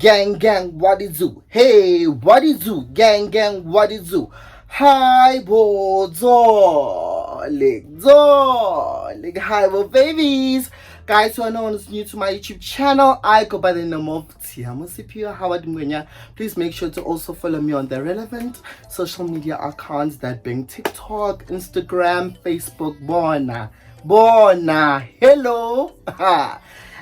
gang, what is you? Hey, what is you? Gang, what is you? Hi, bozo, hi, babies. Guys who are known as new to my YouTube channel, I go by the name of Tshiamo Ngwenya. Please make sure to also follow me on the relevant social media accounts, that being TikTok, Instagram, Facebook, Bona, hello.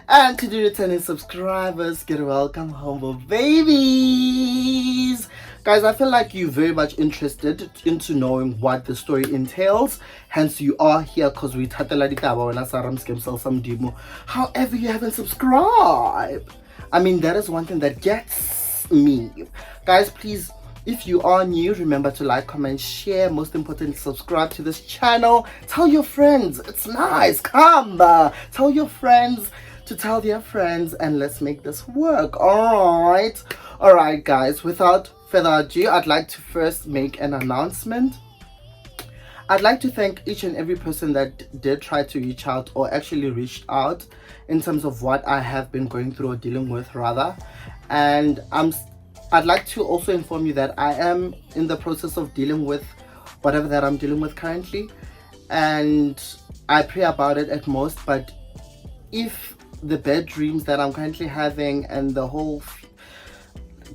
And to the returning subscribers, get welcome home, babies. Guys, I feel like you're very much interested into knowing what the story entails. Hence, you are here because we however, you haven't subscribed. I mean, that is one thing that gets me. Guys, please, if you are new, remember to like, comment, share. Most importantly, subscribe to this channel. Tell your friends. It's nice. Come. Tell your friends to tell their friends, and let's make this work. Alright, guys, without further ado, I'd like to first make an announcement. I'd like to thank each and every person that did try to reach out, or actually reached out, in terms of what I have been going through, or dealing with rather. And I'd like to also inform you that I am in the process of dealing with whatever that I'm dealing with currently, and I pray about it at most. But if the bad dreams that I'm currently having and the whole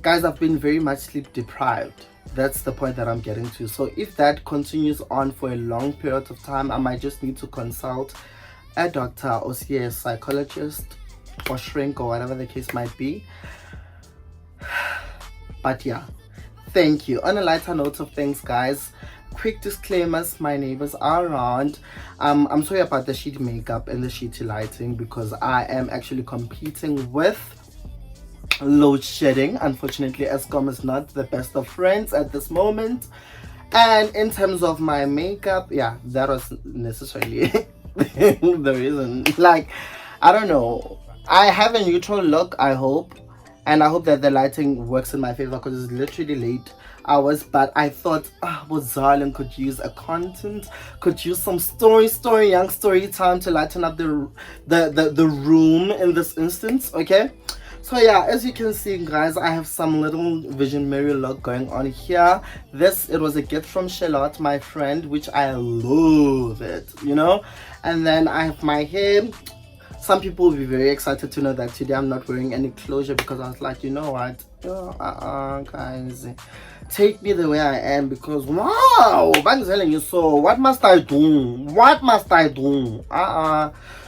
guys, I've been very much sleep deprived. That's the point that I'm getting to. So if that continues on for a long period of time, I might just need to consult a doctor or see a psychologist or shrink or whatever the case might be. But yeah, thank you. On a lighter note of things, guys, quick disclaimers: my neighbors are around. I'm sorry about the shitty makeup and the shitty lighting, because I am actually competing with load shedding. Unfortunately, Eskom is not the best of friends at this moment. And in terms of my makeup, yeah, that was necessarily the reason. Like, I don't know, I have a neutral look, I hope, and I hope that the lighting works in my favor, because it's literally late hours. But I thought Zarlin could use a content, could use some young story time to lighten up the room in this instance. Okay, so yeah, as you can see, guys, I have some little visionary look going on here. It was a gift from Charlotte, my friend, which I love it, you know. And then I have my hair. Some people will be very excited to know that today I'm not wearing any closure, because I was like, you know what, guys, take me the way I am, because wow, I'm telling you. So what must I do?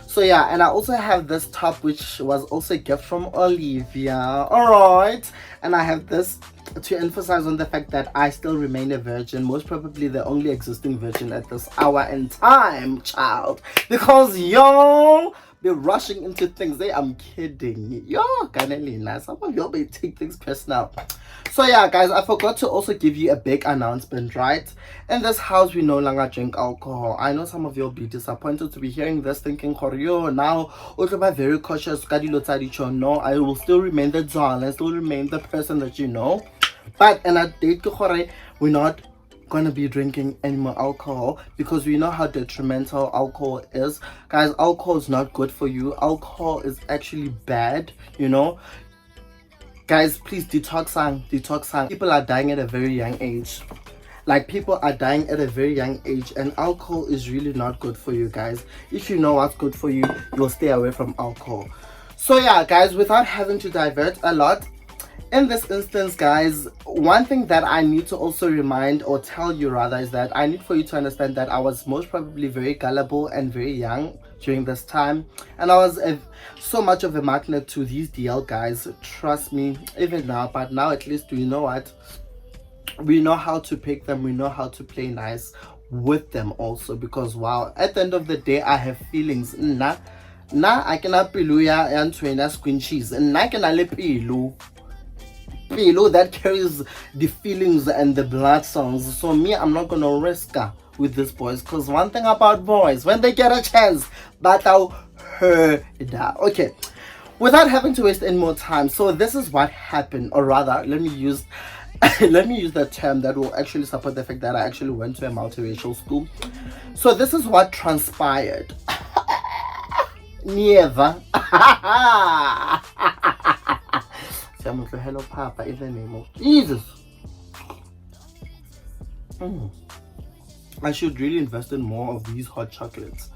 So yeah, and I also have this top, which was also a gift from Olivia. Alright, and I have this to emphasize on the fact that I still remain a virgin, most probably the only existing virgin at this hour and time, child, because y'all be rushing into things. I'm kidding. Some of y'all may take things personal. So yeah, guys, I forgot to also give you a big announcement, right? In this house, we no longer drink alcohol. I know some of you will be disappointed to be hearing this, thinking, now I'm very cautious. No, I will still remain the doll and still remain the person that you know. But and I date we're not gonna be drinking any more alcohol, because we know how detrimental alcohol is. Guys, alcohol is not good for you. Alcohol is actually bad, you know. Guys, please detox. People are dying at a very young age. And alcohol is really not good for you, guys. If you know what's good for you, you'll stay away from alcohol. So yeah, guys, without having to divert a lot, in this instance, guys, one thing that I need to also remind, or tell you rather, is that I need for you to understand that I was most probably very gullible and very young during this time, and I was so much of a magnet to these DL guys, trust me, even now. But now at least we know what, we know how to pick them, we know how to play nice with them also, because wow, at the end of the day, I have feelings. I cannot piluya and trainer squinchies, and I cannot pilu that carries the feelings and the blood songs. So me, I'm not gonna risk with these boys, because one thing about boys, when they get a chance, but I'll hurt that. Okay, without having to waste any more time, so this is what happened, or rather, let me use the term that will actually support the fact that I actually went to a multiracial school. So this is what transpired. Never. Hello Papa, in the name of Jesus. I should really invest in more of these hot chocolates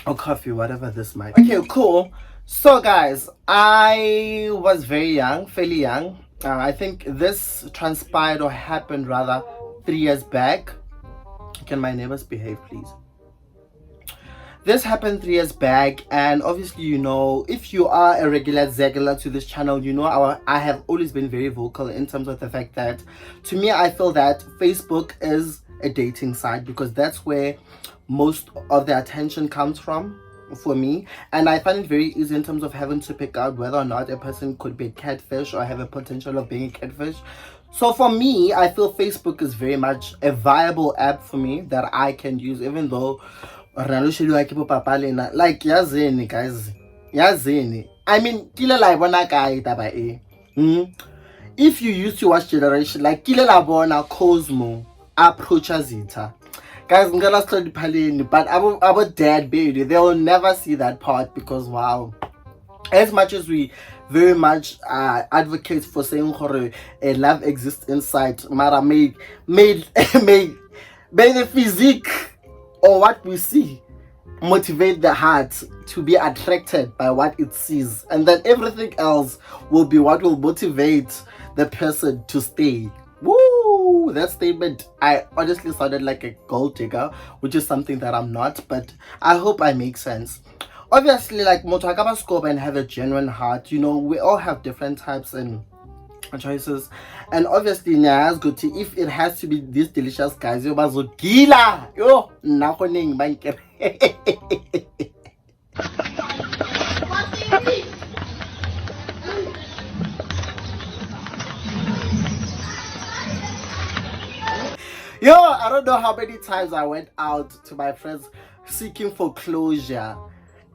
or coffee, whatever this might be. Okay, cool. So guys, I was very young, fairly young. I think this transpired or happened rather 3 years back. Can my neighbors behave, please? This happened 3 years back, and obviously, you know, if you are a regular to this channel, you know I have always been very vocal in terms of the fact that, to me, I feel that Facebook is a dating site because that's where most of the attention comes from for me, and I find it very easy in terms of having to pick out whether or not a person could be a catfish or have a potential of being a catfish. So for me, I feel Facebook is very much a viable app for me that I can use, even though like yazini guys, yazini, I mean kile la bona kae taba e. If you used to watch Generation, like kile la bona Cosmo approaches Zita, guys, ngala study palini, but our dad baby, they will never see that part because wow, as much as we very much advocate for saying a love exists inside, mara made the physique or what we see motivate the heart to be attracted by what it sees, and then everything else will be what will motivate the person to stay. Woo! That statement, I honestly sounded like a gold digger, which is something that I'm not, but I hope I make sense. Obviously, like Motakaba scope and have a genuine heart, you know, we all have different types and choices, and obviously Nya's good tea, if it has to be these delicious guys, yo bazo gila yo nakoning banker. Yo, I don't know how many times I went out to my friends seeking for closure.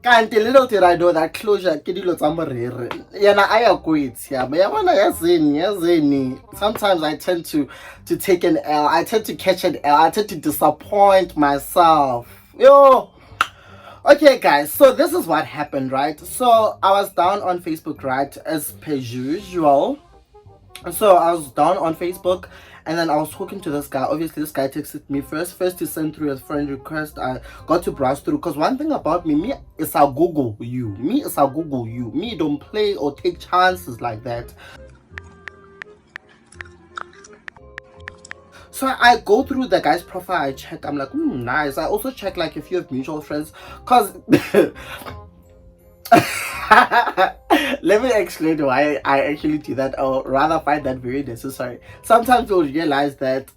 Can't little did I know that closure kidilo tamborere. Yana I quit. Yeah, but yazini. Sometimes I tend to take an L. I tend to catch an L. I tend to disappoint myself. Yo. Okay guys, so this is what happened, right? So I was down on Facebook, right, as per usual. So I was down on Facebook, and then I was talking to this guy. Obviously this guy texted me first to send through a friend request. I got to browse through, because one thing about me is I'll Google you. Me don't play or take chances like that. So I go through the guy's profile, I check, I'm like, nice. I also check like if you have mutual friends, because let me explain why I actually do that, or rather find that very necessary. Sometimes you'll realize that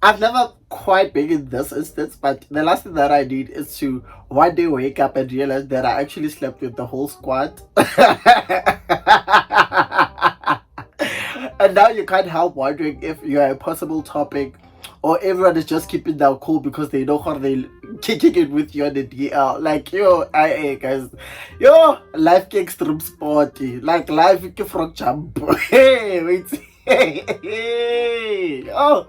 I've never quite been in this instance, but the last thing that I did is to one day wake up and realize that I actually slept with the whole squad. And now you can't help wondering if you're a possible topic, or everyone is just keeping their cool because they know how they kicking it with you on the DL. Like, yo, guys, yo, life ke extreme sporty, like life ke frog jump. Hey, wait, hey, oh.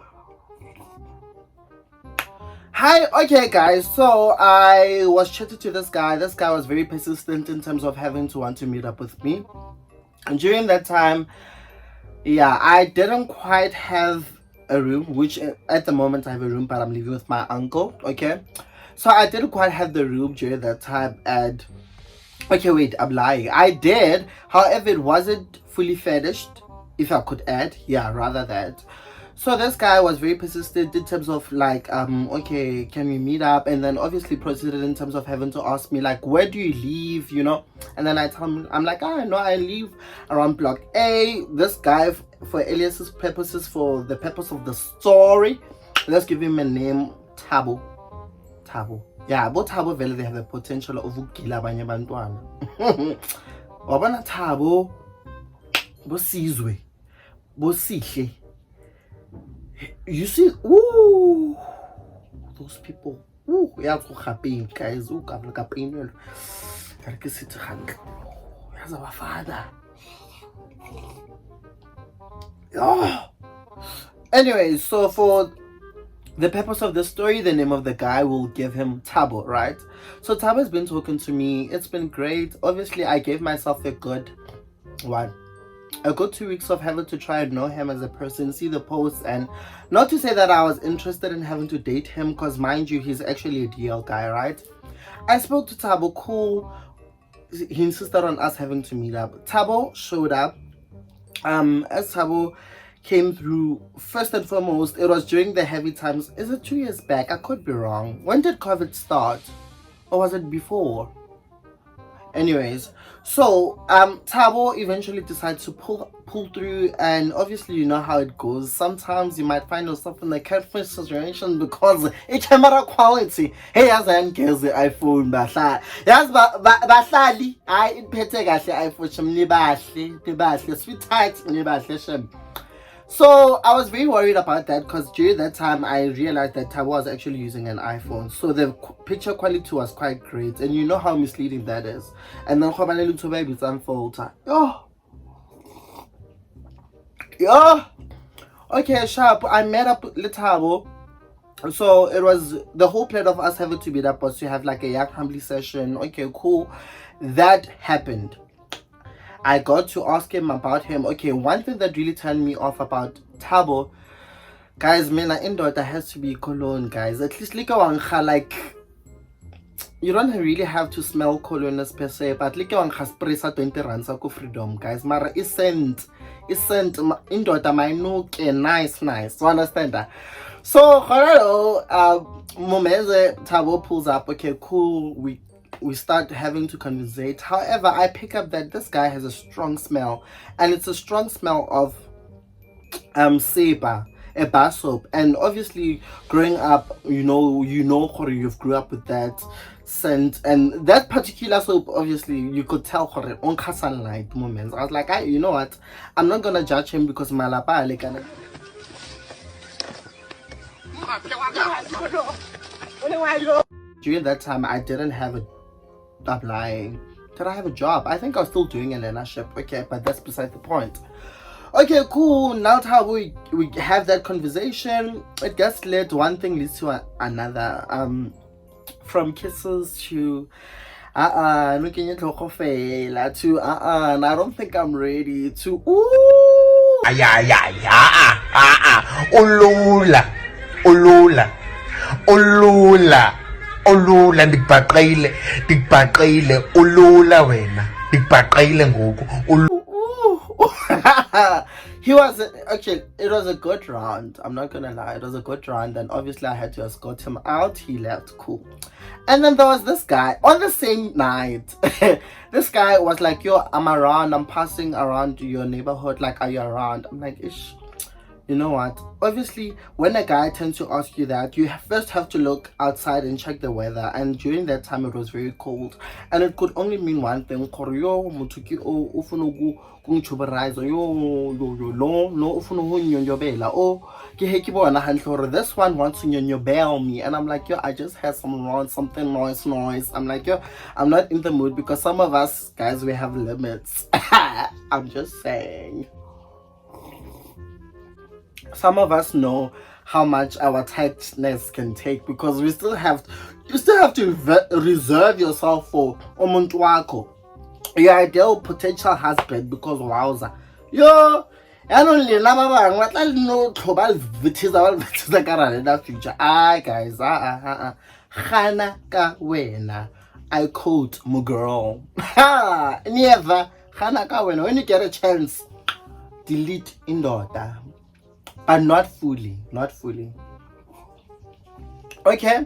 Hi, okay guys, so I was chatting to this guy. This guy was very persistent in terms of having to want to meet up with me, and during that time, yeah, I didn't quite have a room, which at the moment I have a room, but I'm living with my uncle. Okay, so I didn't quite have the room during that time, and okay, wait, I'm lying, I did, however it wasn't fully furnished, if I could add, yeah, rather that. So this guy was very persistent in terms of like, okay, can we meet up? And then obviously proceeded in terms of having to ask me like, where do you live, you know? And then I tell him, I'm like, no, I live around block A. This guy, for aliases purposes, for the purpose of the story, let's give him a name, Tabo. Yeah, but Tabo vele, they have the potential of ukila abanye bantwana. Wabona Tabo, bosizwe, bosihle. You see, ooh, those people, ooh, yeah, go happy guys, ooh, happy, gotta sit handle. Here's our father. Oh. Anyway, so for the purpose of the story, the name of the guy will give him Tabo, right? So Tabo has been talking to me. It's been great. Obviously, I gave myself a good one. a good 2 weeks of having to try and know him as a person, see the posts, and not to say that I was interested in having to date him, because mind you, he's actually a DL guy, right? I spoke to Thabo, cool. He insisted on us having to meet up. Thabo showed up. As Thabo came through, first and foremost, it was during the heavy times. Is it 2 years back? I could be wrong. When did COVID start? Or was it before? Anyways, so Thabo eventually decides to pull through, and obviously you know how it goes. Sometimes you might find yourself in a catfish situation because it's camera quality. Hey, as I get the iPhone, yes, bahlali I iphethe kahle iPhone shemni bahle sweet tight ni bahle. So I was very worried about that, because during that time I realized that Thabo was actually using an iPhone, so the picture quality was quite great, and you know how misleading that is. And then baby filter. Okay, sharp. I met up with Thabo. So it was the whole plan of us having to meet up was to have like a young humbly session. Okay, cool. That happened. I got to ask him about him. Okay, one thing that really turned me off about Thabo, guys, mina indoda has to be cologne, guys. At least like you don't really have to smell cologne per se, but like spray sa 20 rand sa ko freedom, guys. Mara isn't indoda my nuke nice. You understand that? So Momeze Thabo pulls up. Okay, cool. We start having to conversate. However, I pick up that this guy has a strong smell, and it's a strong smell of seba, a bar soap. And obviously growing up, you know you've grew up with that scent, and that particular soap, obviously you could tell on sunlight moments. I was like, you know what, I'm not gonna judge him because malapa like during that time I didn't have a stop lying. Did I have a job? I think I was still doing a learnership. Okay, but that's beside the point. Okay, cool. Now how we have that conversation, it gets lit. One thing leads to another. From kisses to looking at Lokofela to and I don't think I'm ready to Olula ndikubhaqile ulula wena ndikubhaqile ngoku. He was actually, it was a good round. I'm not gonna lie, it was a good round, and obviously I had to escort him out. He left, cool. And then there was this guy on the same night. This guy was like, yo, I'm around, I'm passing around your neighborhood, like, are you around? I'm like, ish. You know what? Obviously, when a guy tends to ask you that, you first have to look outside and check the weather. And during that time, it was very cold, and it could only mean one thing. This one wants to nyonyobel me, and I'm like, yo, I just had something noise. I'm like, yo, I'm not in the mood, because some of us guys, we have limits. I'm just saying. Some of us know how much our tightness can take, because you still have to reserve yourself for umuntu wako, your ideal potential husband, because wowza, yo, I don't know what I know global vitiza karana in that future. Guys, Khana ka wena, I quote my girl. Never Khana ka wena. When you get a chance, delete indoda. But not fully. Okay,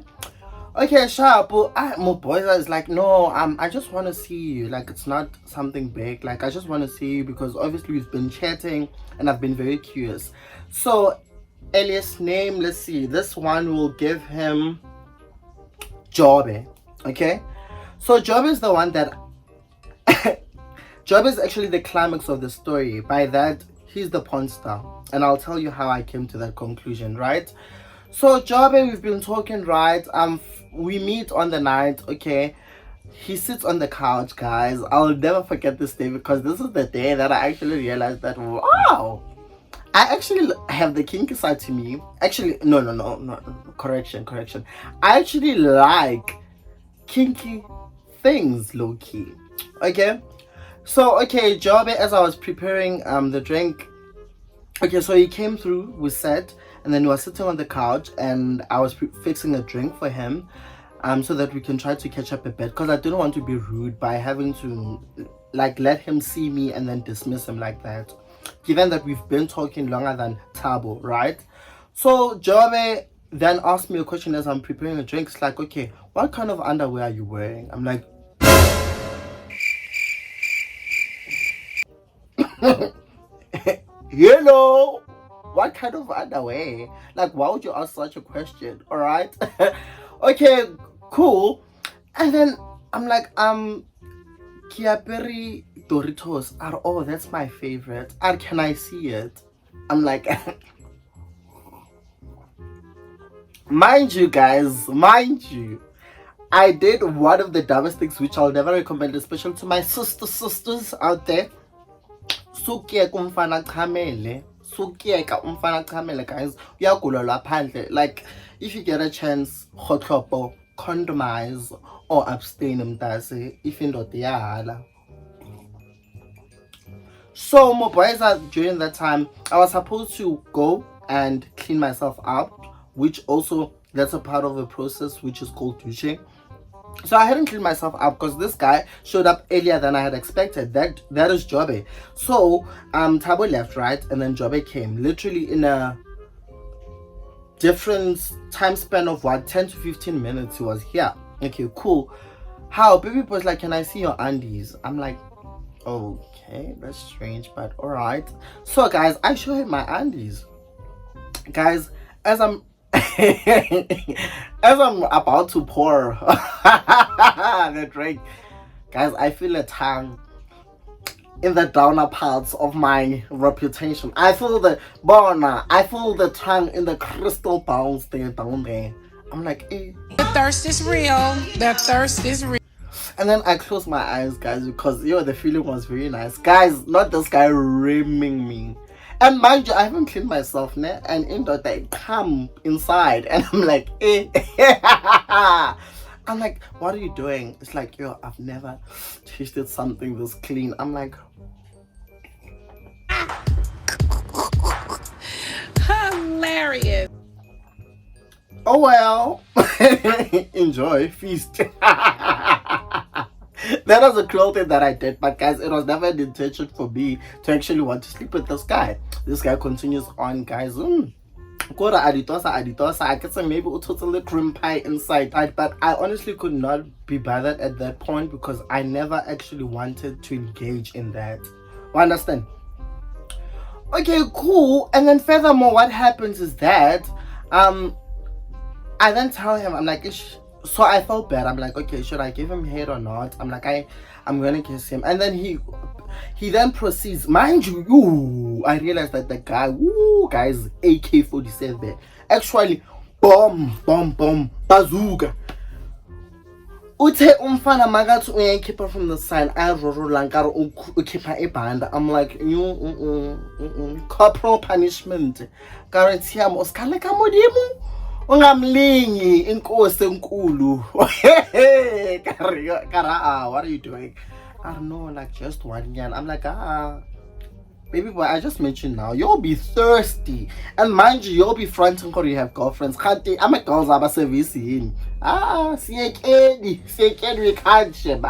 sharp. My boys is like, no, I just want to see you. Like, it's not something big. Like, I just want to see you because obviously we've been chatting and I've been very curious. So, alias name, let's see. This one will give him Jobe. Okay? So, Jobe is the one that... Jobe is actually the climax of the story. By that, he's the Pornstar. And I'll tell you how I came to that conclusion, right? So Jobe, we've been talking, right? We meet on the night, okay? He sits on the couch, guys. I'll never forget this day, because this is the day that I actually realized that, wow, I actually have the kinky side to me. Actually, no, correction. I actually like kinky things, low-key, okay? So okay, Jobe, as I was preparing the drink, okay, so he came through, we sat, and then he was sitting on the couch, and I was fixing a drink for him, so that we can try to catch up a bit, because I didn't want to be rude by having to like let him see me and then dismiss him like that, given that we've been talking longer than Tabo, right? So Jobe then asked me a question as I'm preparing a drink. It's like, okay, what kind of underwear are you wearing? I'm like, hello, what kind of underwear? Like, why would you ask such a question? All right. Okay, cool. And then I'm like, Kiaperi Doritos are, oh, that's my favorite. And can I see it? I'm like, mind you, guys, mind you, I did one of the dumbest things which I'll never recommend, especially to my sisters out there. Sukiyeka umfana chamele. Sukiyeka umfana chamele, guys. Uyagulelwa phandle. Like, if you get a chance, hotlopo, condomize or abstain mntase if indoda iyahala. So my boys, during that time, I was supposed to go and clean myself up, which also that's a part of the process which is called douching. So I hadn't cleaned myself up because this guy showed up earlier than I had expected. That is Jobe. So Tabo left, right, and then Jobe came literally in a different time span of what, 10 to 15 minutes. He was here. Okay, cool. How baby was like, can I see your undies? I'm like, okay, that's strange, but all right. So guys, I show him my undies, guys, as I'm as I'm about to pour the drink, guys, I feel a tongue in the downer parts of my reputation. I feel the tongue in the crystal bones there down there. I'm like, eh. The thirst is real. The thirst is real. And then I closed my eyes, guys, because the feeling was very nice. Guys, not this guy rimming me. And mind you, I haven't cleaned myself, ne? And in that I come inside and I'm like, eh. I'm like, what are you doing? It's like, yo, I've never tasted something this clean. I'm like, Hilarious. oh well. Enjoy, feast. That was a cruel thing that I did, but guys, it was never an intention for me to actually want to sleep with this guy. This guy continues on, guys. Kora aditosa. I could say maybe a totally cream pie inside, but I honestly could not be bothered at that point because I never actually wanted to engage in that. You understand? Okay, cool. And then furthermore, what happens is that I then tell him, I'm like, so I felt bad. I'm like, okay, should I give him head or not? I'm like, I'm gonna kiss him. And then he then proceeds. Mind you, I realized that the guy, guys, AK-47, actually, bomb, bazooka. Uthe umfana magathi uyayikhipha from the side, ayarorola nkari ukhipha ebhanda. I'm like, corporal punishment. Kare Tshiamo usikhala ka modimo. Ungamlingi inkosi enkulu. Kara, what are you doing? I don't know, like just 1 year. I'm like, baby boy, I just met you now. You'll be thirsty. And mind you, you'll be fronting because you have girlfriends. I'm a girl's aba service in. Siyekeni we can't ship.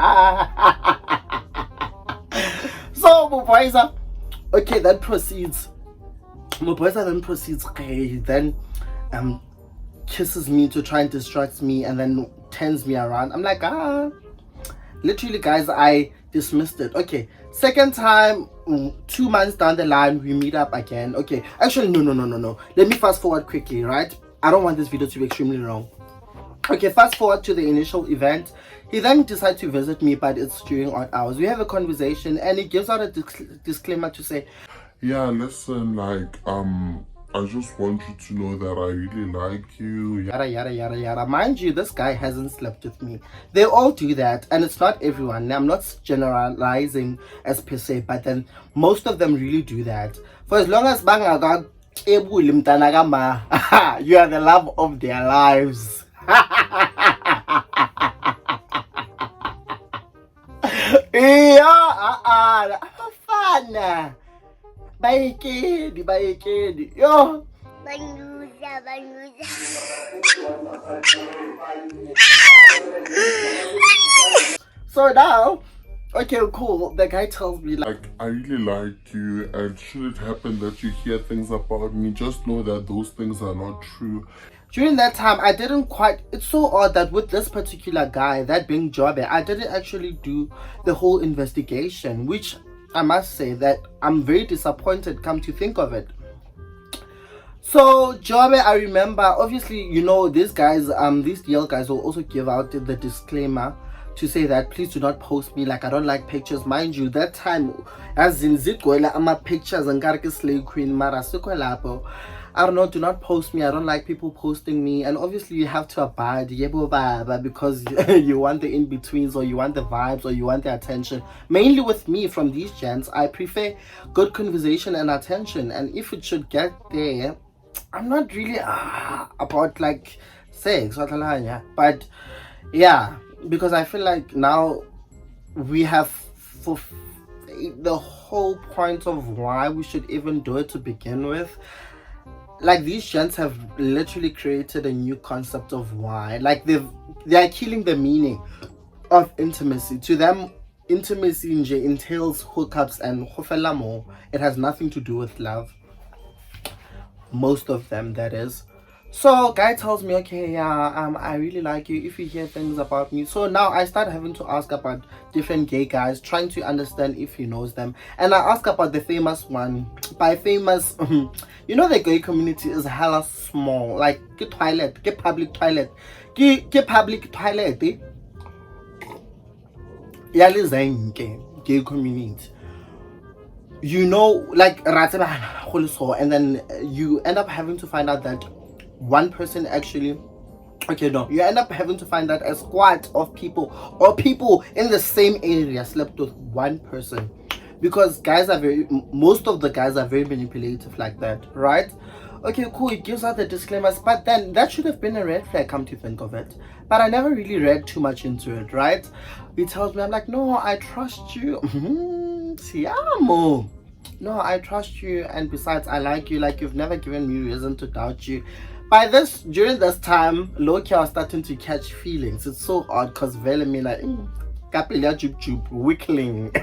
So Muboisa, okay, that proceeds. Muboisa then proceeds. Okay, then kisses me to try and distract me and then turns me around. I'm like, literally, guys, I dismissed it. Okay, second time, 2 months down the line, we meet up again. Okay, actually, no. Let me fast forward quickly, right? I don't want this video to be extremely long. Okay, fast forward to the initial event. He then decides to visit me, but it's during odd hours. We have a conversation and he gives out a disclaimer to say, yeah, listen, like, I just want you to know that I really like you. Yada. Mind you, this guy hasn't slept with me. They all do that, and it's not everyone. I'm not generalizing as per se, but then most of them really do that. For as long as bangaga you are the love of their lives. Yeah, abafana bayekedi yo. So now, okay, cool. The guy tells me Like, I really like you, and should it happen that you hear things about me, just know that those things are not true. during that time I didn't quite, it's so odd that with this particular guy, that being Jobe, I didn't actually do the whole investigation, which I must say that I'm very disappointed, come to think of it. So Jobe, I remember, obviously, you know, these guys, these DL guys will also give out the disclaimer to say that please do not post me, like I don't like pictures. Mind you, that time as in zigwela ama pictures and garke slave queen mara sukwelapo, I don't know, do not post me, I don't like people posting me. And obviously you have to abide yebo baba, because you want the in-betweens, or you want the vibes, or you want the attention. Mainly with me, from these gents, I prefer good conversation and attention. And if it should get there, I'm not really about like sex, but yeah, because I feel like now we have the whole point of why we should even do it to begin with. Like, these gents have literally created a new concept of why, like they are killing the meaning of intimacy. To them, intimacy entails hookups and hofela. It has nothing to do with love, most of them, that is. So guy tells me, okay, yeah, I really like you, if you hear things about me. So now I start having to ask about different gay guys, trying to understand if he knows them. And I ask about the famous one. By famous, you know, the gay community is hella small. Like, get toilet, get public toilet, get public toilet, gay community. You know, like, and then you end up having to find out that one person actually, okay, no, you end up having to find out a squad of people, or people in the same area slept with one person, because guys are most of the guys are very manipulative like that, right? Okay, cool, it gives out the disclaimers, but then that should have been a red flag, come to think of it. But I never really read too much into it, right? He tells me, I'm like, no, I trust you. Tshiamo. No, I trust you, and besides, I like you, like you've never given me reason to doubt you. During this time, low-key, I was starting to catch feelings. It's so odd, because vele me like, kapelia jup wickling.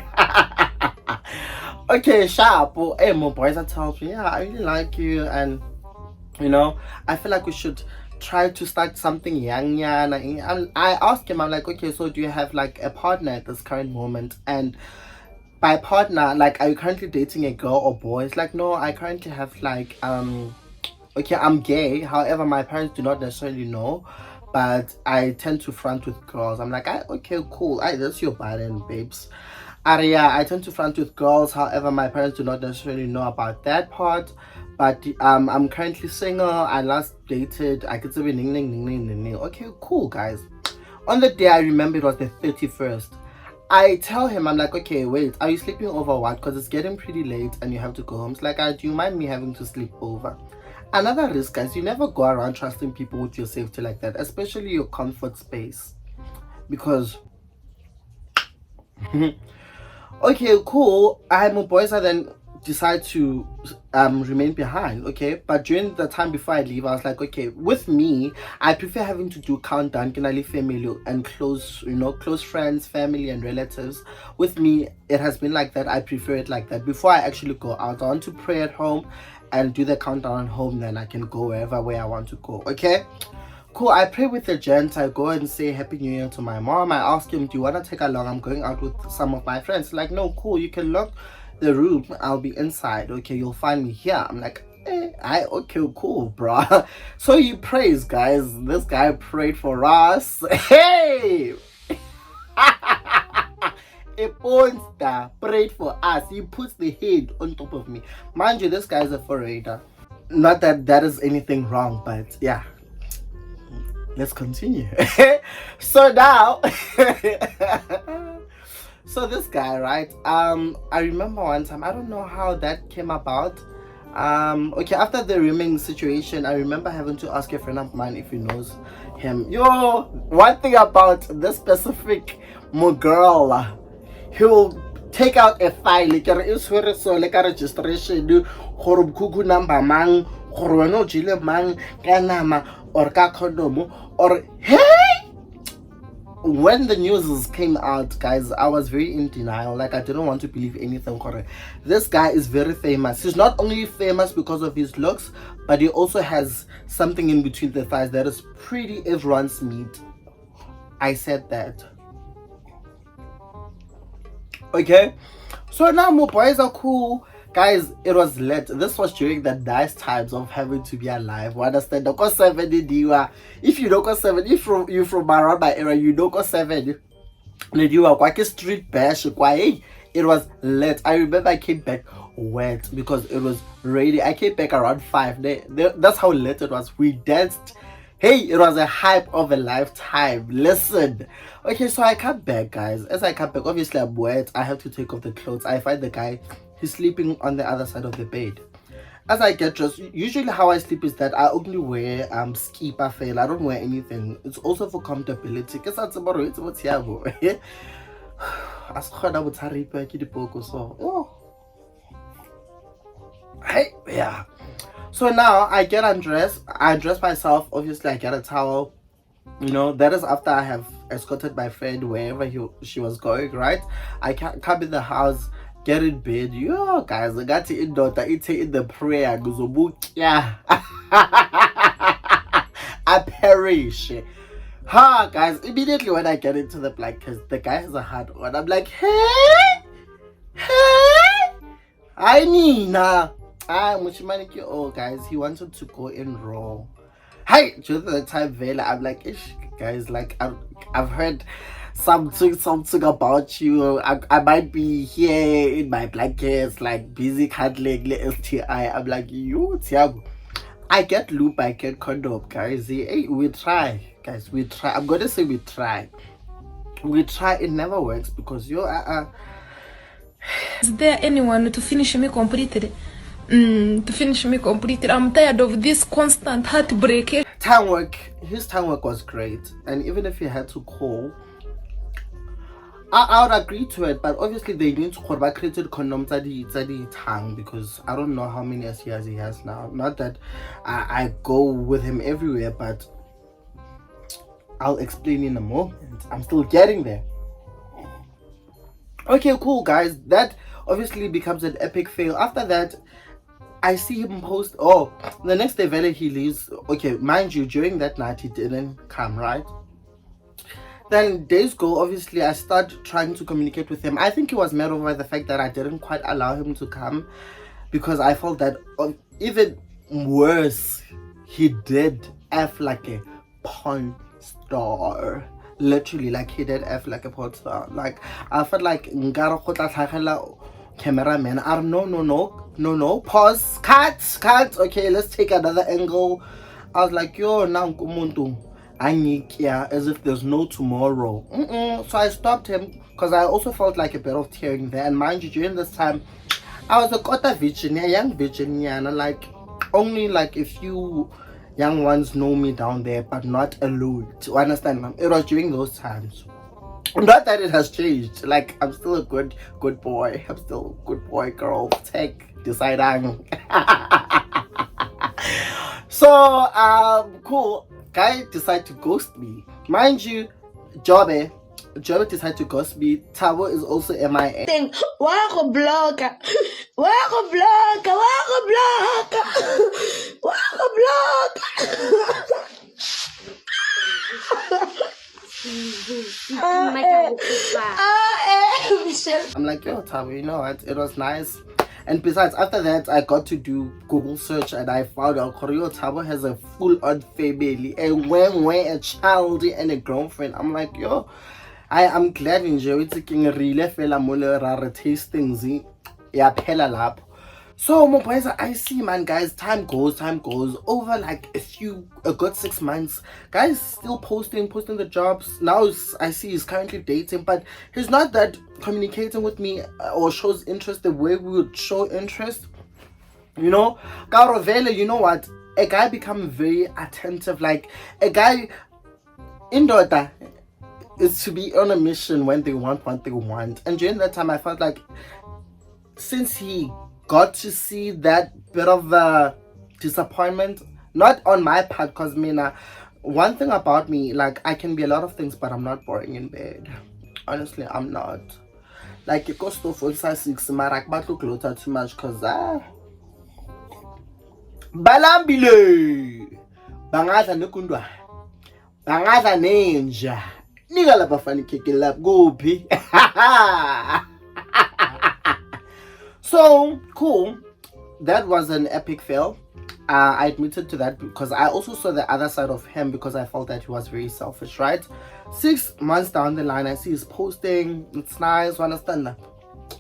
Okay, sharp. Hey, my boys are telling me, yeah, I really like you, and you know, I feel like we should try to start something young. I asked him, I'm like, okay, so do you have like a partner at this current moment? And by partner, like, are you currently dating a girl or boy? It's like, no, I currently have like okay, I'm gay, however my parents do not necessarily know, but I tend to front with girls. I'm like, okay, cool, that's your pattern, babes. Yeah, I tend to front with girls, however my parents do not necessarily know about that part. But I'm currently single. I last dated, I could say okay, cool, guys. On the day, I remember it was the 31st. I tell him, I'm like, okay, wait, are you sleeping over what? Because it's getting pretty late and you have to go home. It's like, do you mind me having to sleep over? Another risk, guys, you never go around trusting people with your safety like that, especially your comfort space, because okay, cool, my boys are then decide to remain behind, okay? But during the time before I leave, I was like, okay, with me, I prefer having to do countdown, family and close friends, family and relatives. With me, it has been like that. I prefer it like that. Before I actually go out, I want to pray at home and do the countdown at home, then I can go wherever way I want to go, okay? Cool, I pray with the gents. I go and say Happy New Year to my mom. I ask him, do you want to take along? I'm going out with some of my friends. Like, no, cool, you can lock the room, I'll be inside, okay, you'll find me here. I'm like, okay, cool, bro. So he prays, guys. This guy prayed for us. Hey, a Pornstar prayed for us. He puts the head on top of me. Mind you, this guy's a foreigner. Not that that is anything wrong, but yeah, let's continue. So now so this guy, right, I remember one time, I don't know how that came about. Okay, after the rooming situation, I remember having to ask a friend of mine if he knows him. Yo, one thing about this specific girl, he will take out a file ke re e tshwere so le ka registration gore bukhuku number mang gore wena o jile mang ka nama or ka condom or hey. When the news came out, guys, I was very in denial. Like, I didn't want to believe anything. This guy is very famous. He's not only famous because of his looks, but he also has something in between the thighs that is pretty everyone's meat. I said that. Okay, so now my boys are cool. Guys, it was lit. This was during the nice times of having to be alive. You understand? Doko 7 if you don't go 7, if you're from around my area, you don't go 7. Quite street bash. It was lit. I remember I came back wet because it was raining. I came back around 5. That's how lit it was. We danced. Hey, it was a hype of a lifetime. Listen. Okay, so I come back, guys. As I come back, obviously I'm wet. I have to take off the clothes. I find the guy. He's sleeping on the other side of the bed. As I get dressed, usually how I sleep is that I only wear skipper fail. I don't wear anything. It's also for comfortability. Because that's about it. It's about Tshiamo. As hey, yeah. So now I get undressed. I dress myself. Obviously, I get a towel. You know, that is after I have escorted my friend wherever she was going, right? I come in the house. Get in bed, yo guys. I got to in daughter. It's in the prayer. Yeah, I perish. Ha, guys. Immediately when I get into the blanket, the guy has a hat on. I'm like, hey, I Nina. Oh, guys, he wanted to go in raw. Hey, during the time, Vela, I'm like, ish, guys, like I've heard something about you. I might be here in my blankets, like busy cuddling STI. I'm like, you Tshiamo. I get loop, I get condom, guys. Hey, we try, guys. We try. I'm gonna say we try. We try. It never works because you Is there anyone to finish me completely? To finish me completely. I'm tired of this constant heartbreak. Time work. His time work was great, and even if he had to call. I would agree to it, but obviously they need to created condoms at the tongue because I don't know how many STIs he has now. Not that I go with him everywhere, but I'll explain in a moment. I'm still getting there. Okay, cool, guys. That obviously becomes an epic fail. After that, I see him post. Oh, the next day, Vele, he leaves. Okay, mind you, during that night he didn't come, right? Then days go, obviously I start trying to communicate with him. I think he was mad over the fact that I didn't quite allow him to come because I felt that even worse, he did F like a porn star. Literally, like he did F like a porn star. Like I felt like cameraman. I don't know, no, pause, cut. Okay, let's take another angle. I was like, yo, now kumuntu. As if there's no tomorrow. So I stopped him because I also felt like a bit of tearing there. And mind you, during this time, I was a kota virgin, a young virgin, and like only like a few young ones know me down there, but not alone. To understand, it was during those times. Not that it has changed. Like I'm still a good boy. I'm still a good boy, girl. Decide. So cool. Guy decided to ghost me. Mind you, Jobe decided to ghost me. Tabo is also MIA. I'm like, yo, Tabo, you know what? It was nice. And besides, after that, I got to do Google search and I found out Korea Tabo has a full-on family, a child and a girlfriend. I'm like, yo, I am glad in Jerry taking a really fella mole rare tasting ya pela lap. So my boys, I see, man, guys, time goes over like a good 6 months. Guys still posting the jobs. Now I see he's currently dating, but he's not that communicating with me or shows interest the way we would show interest. You know, Garovele, you know what? A guy become very attentive, like a guy in daughter. is to be on a mission when they want what they want. And during that time, I felt like since he got to see that bit of disappointment, not on my part, because one thing about me, like, I can be a lot of things, but I'm not boring in bed. Honestly, I'm not. Like, it goes to 46, marak batlo glota too much, because balambile bangadla nekundwa bangadla nenja nika lapha fani keke lapha kuphi. So cool, that was an epic fail. I admitted to that because I also saw the other side of him, because I felt that he was very selfish, right? 6 months down the line, I see he's posting, it's nice, understand that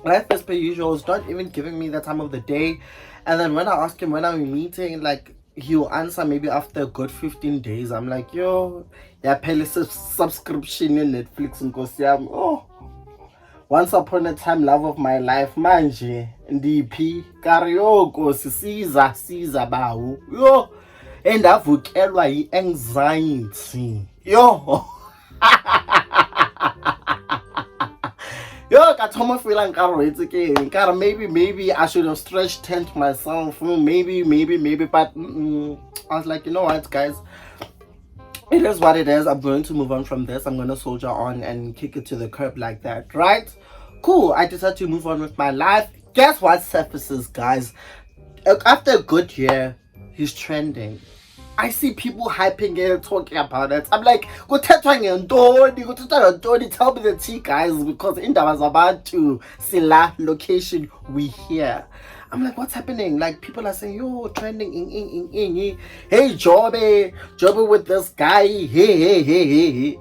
life as per usual, is not even giving me the time of the day. And then when I ask him when are we meeting, like, he'll answer maybe after a good 15 days. I'm like, yo, yeah, pay subscription in Netflix and go see. Oh, once upon a time, love of my life, manje, DP, karaoke, Caesar bawu, yo, and avukelwa yi-anxiety, yo. Yo, Katomo feeling maybe I should have stretched tent myself. Maybe, but I was like, you know what, guys? It is what it is. I'm going to move on from this. I'm going to soldier on and kick it to the curb like that, right? Cool. I decided to move on with my life. Guess what surfaces, guys? After a good year, he's trending. I see people hyping it, talking about it. I'm like, go tell me the tea, guys, because in was about to Sila location we hear. I'm like, what's happening? Like, people are saying, yo, trending, hey, Joby with this guy, hey.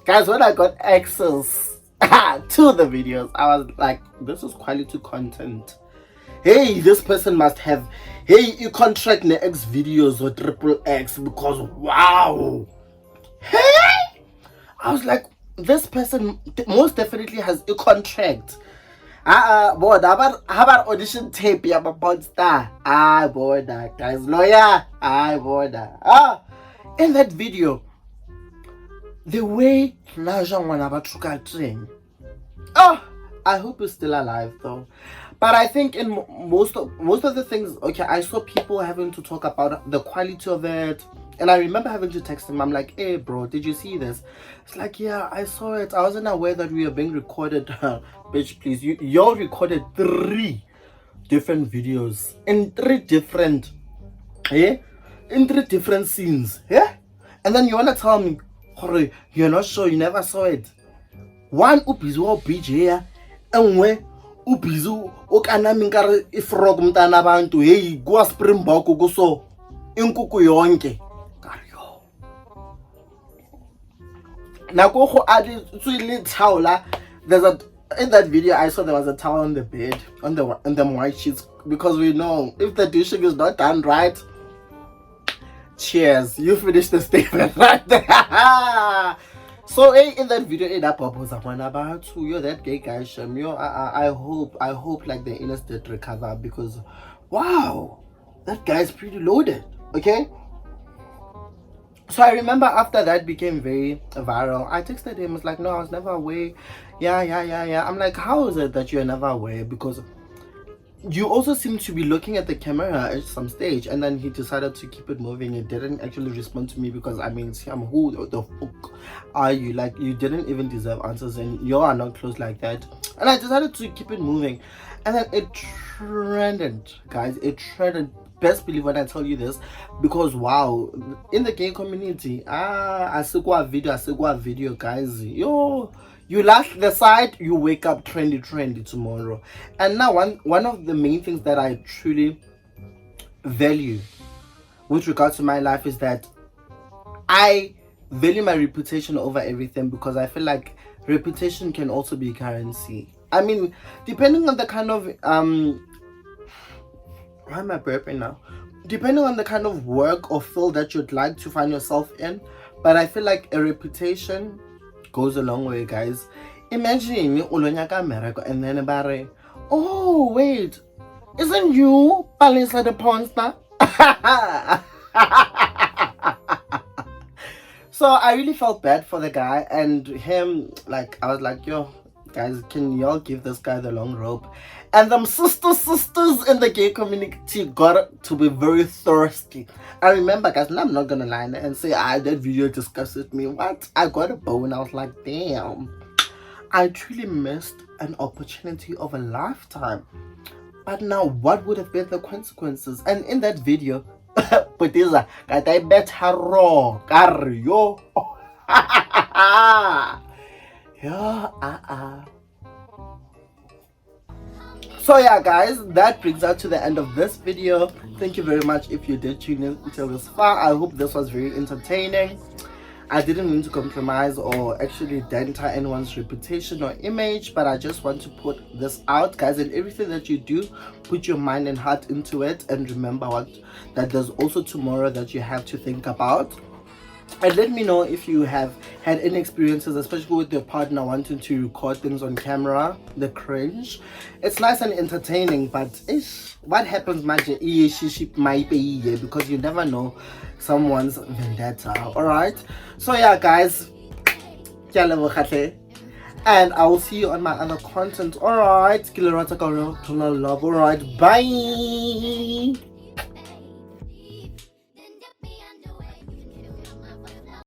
Guys, when I got access to the videos, I was like, this is quality content. Hey, this person must have, hey, you contract the X videos or XXX, because wow. Hey, I was like, this person most definitely has a contract. Boy, how about audition tape? Yeah, Pornstar. Boy, that guys, lawyer. Boy, that. In that video, the way Laja Wanabatruka train. I hope he's still alive though. But I think in most of the things, okay, I saw people having to talk about the quality of it. And I remember having to text him. I'm like, hey, bro, did you see this? It's like, yeah, I saw it. I wasn't aware that we were being recorded. Bitch, please. Y'all recorded 3 different videos in 3 different, in 3 different scenes. Yeah? And then you want to tell me, you're not sure, you never saw it. One, ubizu wa BJ, and where ubizu okanamingara ifrog mtana bantu, hey, go Springbok, go so, inkuku yonke. There's in that video I saw there was a towel on the bed, on the white sheets, because we know if the douching is not done right, cheers, you finish the statement right there. So in that video, that purpose of one about you're that gay guy, Shem. I hope like the illness did recover, because wow, that guy's pretty loaded. Okay. So I remember after that became very viral, I texted him, was like, no, I was never away. Yeah. I'm like, how is it that you're never away? Because you also seem to be looking at the camera at some stage, and then he decided to keep it moving. He didn't actually respond to me, because I mean, Tshiamo, who the fuck are you? Like, you didn't even deserve answers, and you are not close like that. And I decided to keep it moving, and then it trended, guys. It trended. Best believe when I tell you this, because wow, in the gay community, I saw a video, guys. Yo, you laugh the side, you wake up trendy tomorrow. And now one of the main things that I truly value with regards to my life is that I value my reputation over everything, because I feel like reputation can also be currency. I mean, depending on the kind of why am I burping now? Depending on the kind of work or field that you'd like to find yourself in, but I feel like a reputation goes a long way, guys. Imagine ulonyaka America and then bare, oh wait, isn't you Palisa the Pornstar? So I really felt bad for the guy and him. Like, I was like, yo, guys, can y'all give this guy the long rope? And them sisters in the gay community got to be very thirsty. I remember, guys, and I'm not gonna lie and say that video disgusted me. What? I got a bone. I was like, damn, I truly missed an opportunity of a lifetime. But now, what would have been the consequences? And in that video, Putiza, got I bet haro, yo. Yeah, So yeah, guys, that brings us to the end of this video. Thank you very much if you did tune in until this far. I hope this was very entertaining. I didn't mean to compromise or actually dent anyone's reputation or image, but I just want to put this out, guys. And everything that you do, put your mind and heart into it, and remember that there's also tomorrow that you have to think about. And let me know if you have had any experiences, especially with your partner wanting to record things on camera. The cringe. It's nice and entertaining, but what happens magic might be, because you never know someone's vendetta. Alright? So yeah, guys. And I will see you on my other content. Alright. Alright. Bye.